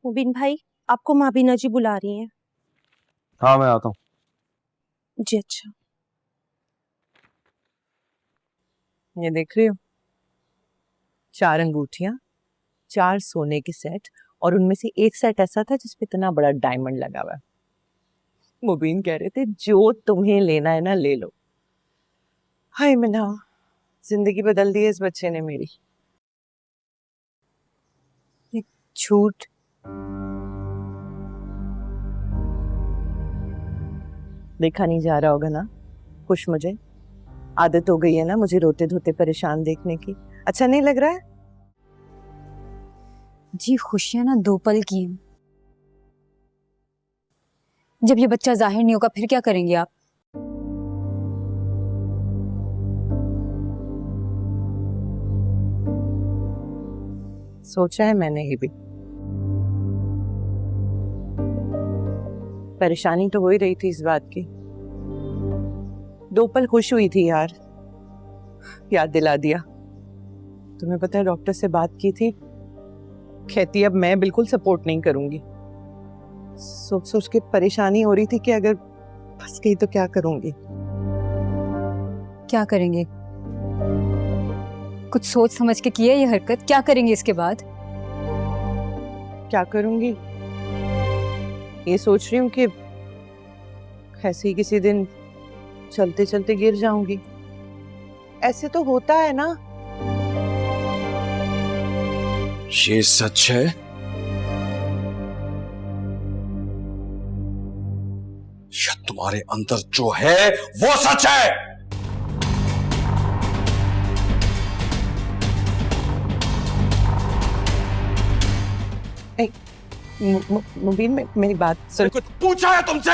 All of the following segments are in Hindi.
मुबीन भाई, आपको माबीना जी बुला रही हैं। हाँ मैं आता हूँ। जी अच्छा। ये देख रही हो, 4 अंगूठियां, 4 सोने के सेट, और उनमें से एक सेट ऐसा था जिसपे इतना बड़ा डायमंड लगा हुआ है। मुबीन कह रहे थे जो तुम्हें लेना है ना ले लो। हाय मिना, जिंदगी बदल दी है इस बच्चे ने मेरी। ये झूठ देखा नहीं जा रहा होगा ना। खुश, मुझे आदत हो गई है ना मुझे रोते धोते परेशान देखने की। अच्छा नहीं लग रहा है? जी खुशियां ना 2 पल की हैं। जब ये बच्चा जाहिर नहीं होगा फिर क्या करेंगे आप? सोचा है मैंने ये भी। परेशानी तो हो ही रही थी इस बात की। 2 पल खुश हुई थी यार, याद दिला दिया। तुम्हें पता है डॉक्टर से बात की थी, कहती अब मैं बिल्कुल सपोर्ट नहीं करूंगी। सोच सोच के परेशानी हो रही थी कि अगर फंस गई तो क्या करूंगी। क्या करेंगे? कुछ सोच समझ के किया ये हरकत? क्या करेंगे इसके बाद? क्या करूंगी ये सोच रही हूँ कि ऐसे ही किसी दिन चलते चलते गिर जाऊंगी। ऐसे तो होता है ना। ये सच है? या तुम्हारे अंदर जो है वो सच है? मुबीन मेरी बात सुन। कुछ पूछा है तुमसे?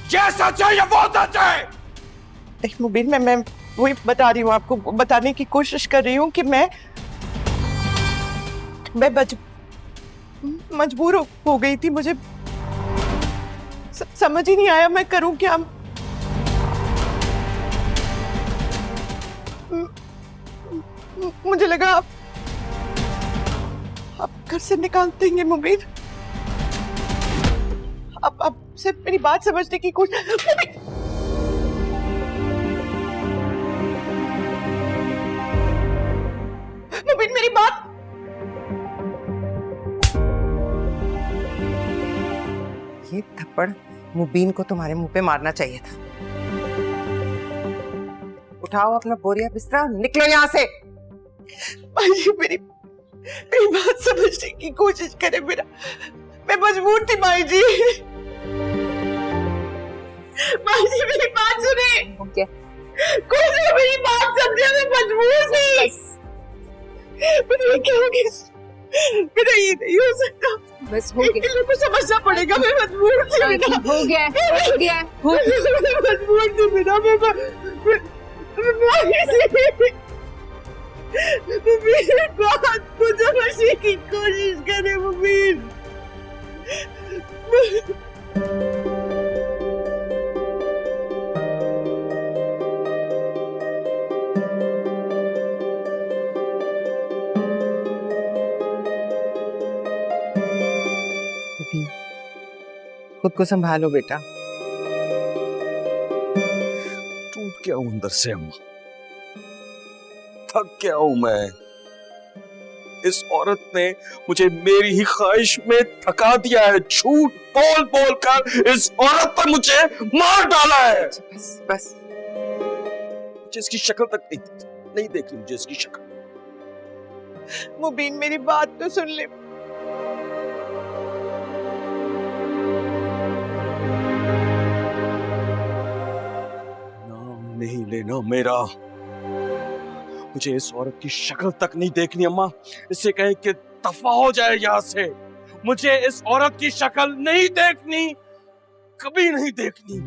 ये सच है या वो सच है? मुबीन मैं वही बता रही हूँ आपको, बताने की कोशिश कर रही हूँ कि मैं मजबूर हो गई थी। मुझे समझ ही नहीं आया मैं करूँ क्या। मुझे लगा आप घर से निकाल देंगे मुबीन। अब सिर्फ मेरी बात समझने की कोशिश। मुबीन मेरी बात। ये थप्पड़ मुबीन को तुम्हारे मुंह पे मारना चाहिए था। उठाओ अपना बोरिया बिस्तरा, निकलो यहाँ से। मेरी बात समझने की कोशिश करे। मैं मजबूर थी माई जी। माई जी मेरी बात सुने। ओके। कोई नहीं मेरी बात समझे, मैं मजबूर थी। मैं क्या हो गया? मेरा ये नहीं हो सकता। बस हो गया। लोगों को समझना पड़ेगा, मैं मजबूर थी। हो गया मैं मजबूर थी बिना। मेरी बात को समझने की कोशिश करे मुबीन। खुद को संभालो बेटा। टूट गया हूं अंदर से अम्मा, थक गया हूं मैं। इस औरत ने मुझे मेरी ही ख्वाहिश में थका दिया है। झूठ बोल बोल कर इस औरत पर मुझे मार डाला है। बस मुझे इसकी शक्ल तक नहीं देखी, मुझे इसकी शक्ल। मुबीन मेरी बात तो सुन ले। नाम नहीं लेना मेरा। मुझे इस औरत की शक्ल तक नहीं देखनी अम्मा। इससे कहे कि दफा हो जाए यहाँ से। मुझे इस औरत की शक्ल नहीं देखनी, कभी नहीं देखनी।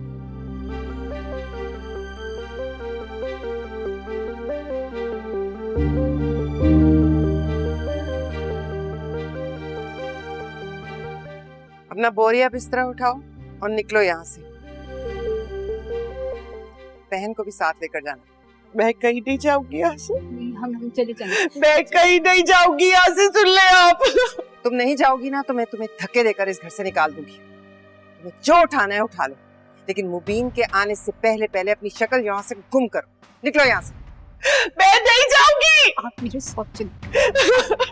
अपना बोरिया बिस्तरा उठाओ और निकलो यहाँ से। बहन को भी साथ लेकर जाना। मैं कहीं नहीं जाऊंगी यहाँ से। हम चले जाएंगे। मैं कहीं नहीं जाऊंगी यहाँ से, सुन ले आप। तुम नहीं जाओगी ना तो मैं तुम्हें धक्के देकर इस घर से निकाल दूंगी। तुम्हें जो उठाना है उठा लो, लेकिन मुबीन के आने से पहले पहले अपनी शक्ल यहाँ से गुम करो। निकलो यहाँ से। मैं नहीं जाऊंगी। आप मेरे साथ चलिए।